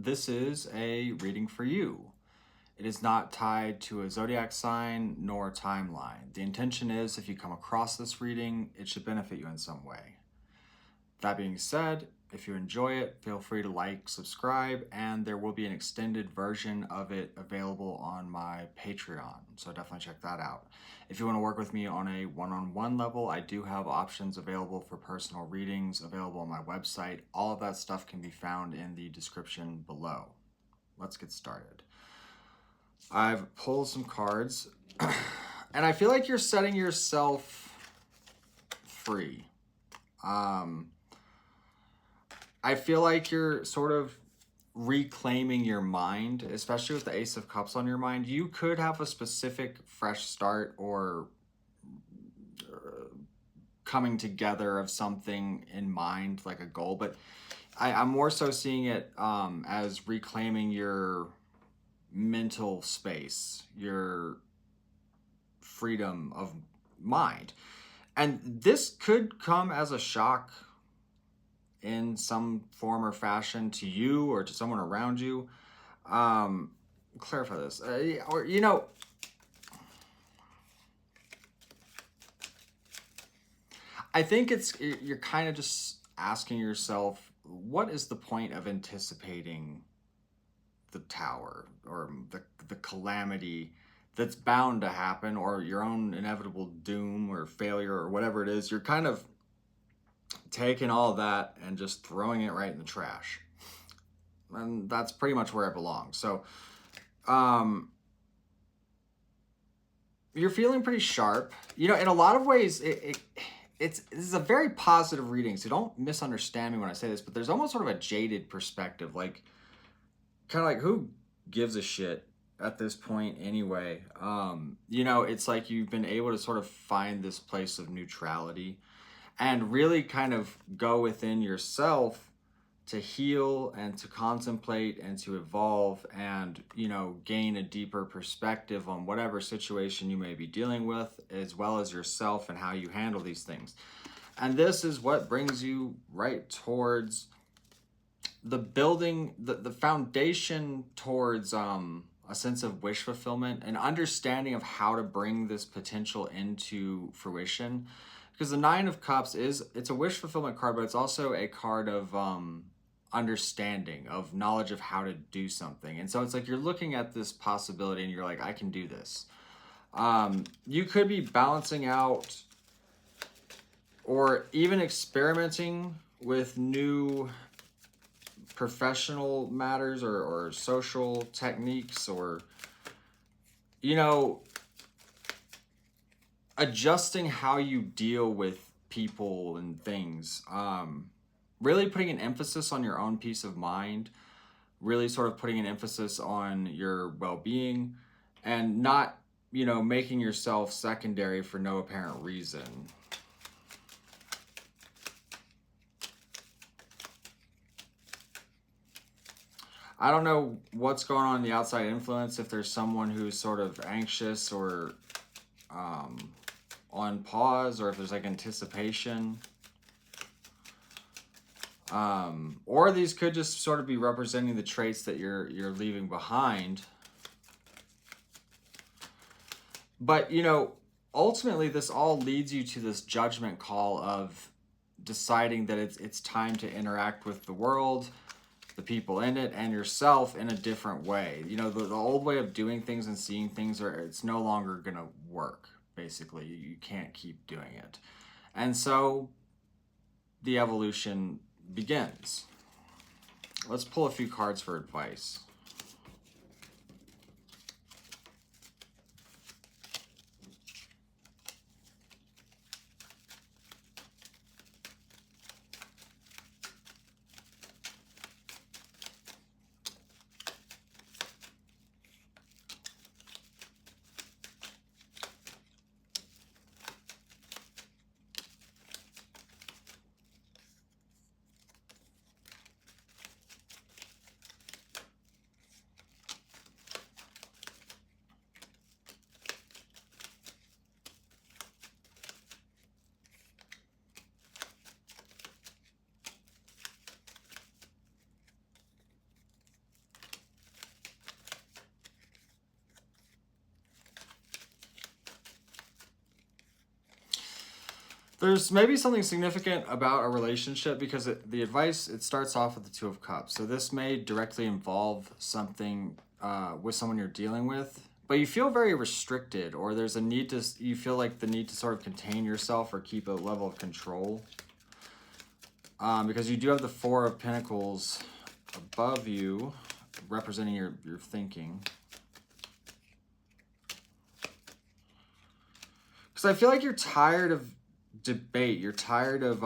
This is a reading for you. It is not tied to a zodiac sign nor a timeline. The intention is if you come across this reading, it should benefit you in some way. That being said, if you enjoy it, feel free to like, subscribe, and there will be an extended version of it available on my Patreon, so definitely check that out. If you want to work with me on a one-on-one level, I do have options available for personal readings available on my website. All of that stuff can be found in the description below. Let's get started. I've pulled some cards, and I feel like you're setting yourself free. I feel like you're sort of reclaiming your mind, especially with the Ace of Cups on your mind. You could have a specific fresh start or coming together of something in mind, like a goal, but I'm more so seeing it as reclaiming your mental space, your freedom of mind. And this could come as a shock in some form or fashion to you or to someone around you. Clarify this. Or, you know, I think you're kind of just asking yourself, what is the point of anticipating the tower or the calamity that's bound to happen, or your own inevitable doom or failure or whatever it is? You're kind of taking all of that and just throwing it right in the trash. And that's pretty much where it belongs. So, you're feeling pretty sharp. You know, in a lot of ways, this is a very positive reading, so don't misunderstand me when I say this, but there's almost sort of a jaded perspective, like, kind of like, who gives a shit at this point anyway? You know, it's like you've been able to sort of find this place of neutrality and really kind of go within yourself to heal and to contemplate and to evolve and, you know, gain a deeper perspective on whatever situation you may be dealing with, as well as yourself and how you handle these things. And this is what brings you right towards the building, the foundation towards a sense of wish fulfillment and understanding of how to bring this potential into fruition. Because the Nine of Cups it's a wish fulfillment card, but it's also a card of understanding, of knowledge of how to do something. And so it's like you're looking at this possibility and you're like, I can do this. You could be balancing out or even experimenting with new professional matters or social techniques, or, you know, adjusting how you deal with people and things. Really putting an emphasis on your own peace of mind, really sort of putting an emphasis on your well-being, and not, you know, making yourself secondary for no apparent reason. I don't know what's going on in the outside influence, if there's someone who's sort of anxious or on pause, or if there's like anticipation. Or these could just sort of be representing the traits that you're leaving behind. But, you know, ultimately this all leads you to this judgment call of deciding that it's time to interact with the world, the people in it, and yourself in a different way. You know, the old way of doing things and seeing things, it's no longer gonna work, basically. You can't keep doing it. And so the evolution begins. Let's pull a few cards for advice. There's maybe something significant about a relationship because the advice, it starts off with the Two of Cups. So this may directly involve something with someone you're dealing with, but you feel very restricted, or there's a need to, you feel like the need to sort of contain yourself or keep a level of control. Because you do have the Four of Pentacles above you, representing your thinking. Because I feel like you're tired of debate. You're tired of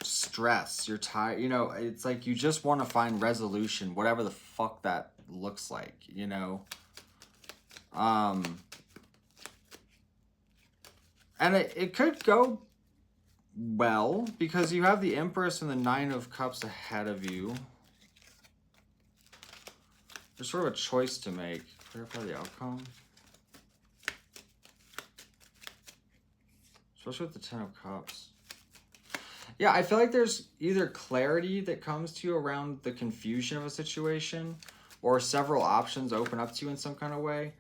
stress. You're tired, you know, it's like you just want to find resolution, whatever the fuck that looks like, you know. And it could go well because you have the Empress and the Nine of Cups ahead of you. There's sort of a choice to make. Clarify the outcome. Especially with the Ten of Cups. Yeah, I feel like there's either clarity that comes to you around the confusion of a situation, or several options open up to you in some kind of way.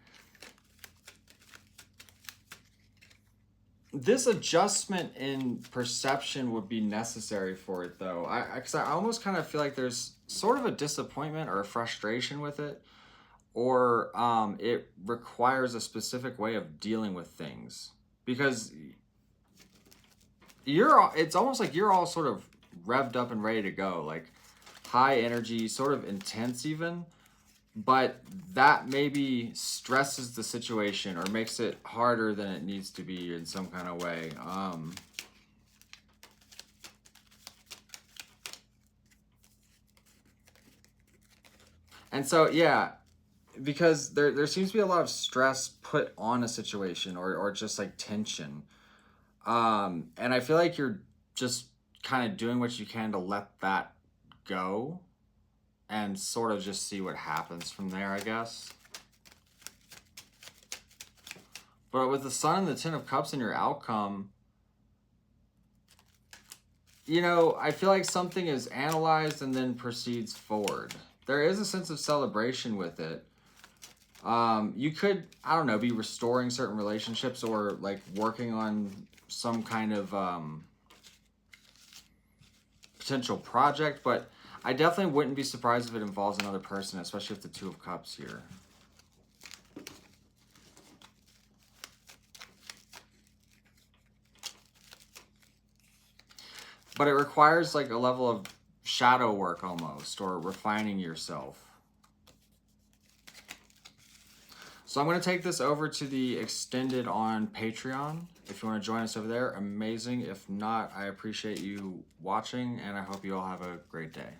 This adjustment in perception would be necessary for it, though. Because I almost kind of feel like there's sort of a disappointment or a frustration with it, or it requires a specific way of dealing with things. Because it's almost like you're all sort of revved up and ready to go, like high energy, sort of intense even, but that maybe stresses the situation or makes it harder than it needs to be in some kind of way. And so, yeah, because there seems to be a lot of stress put on a situation, or just like tension. And I feel like you're just kind of doing what you can to let that go and sort of just see what happens from there, I guess. But with the Sun and the Ten of Cups in your outcome, you know, I feel like something is analyzed and then proceeds forward. There is a sense of celebration with it. You could, I don't know, be restoring certain relationships, or like working on some kind of potential project, but I definitely wouldn't be surprised if it involves another person, especially with the Two of Cups here. But it requires like a level of shadow work almost, or refining yourself. So I'm going to take this over to the extended on Patreon. If you want to join us over there, amazing. If not, I appreciate you watching, and I hope you all have a great day.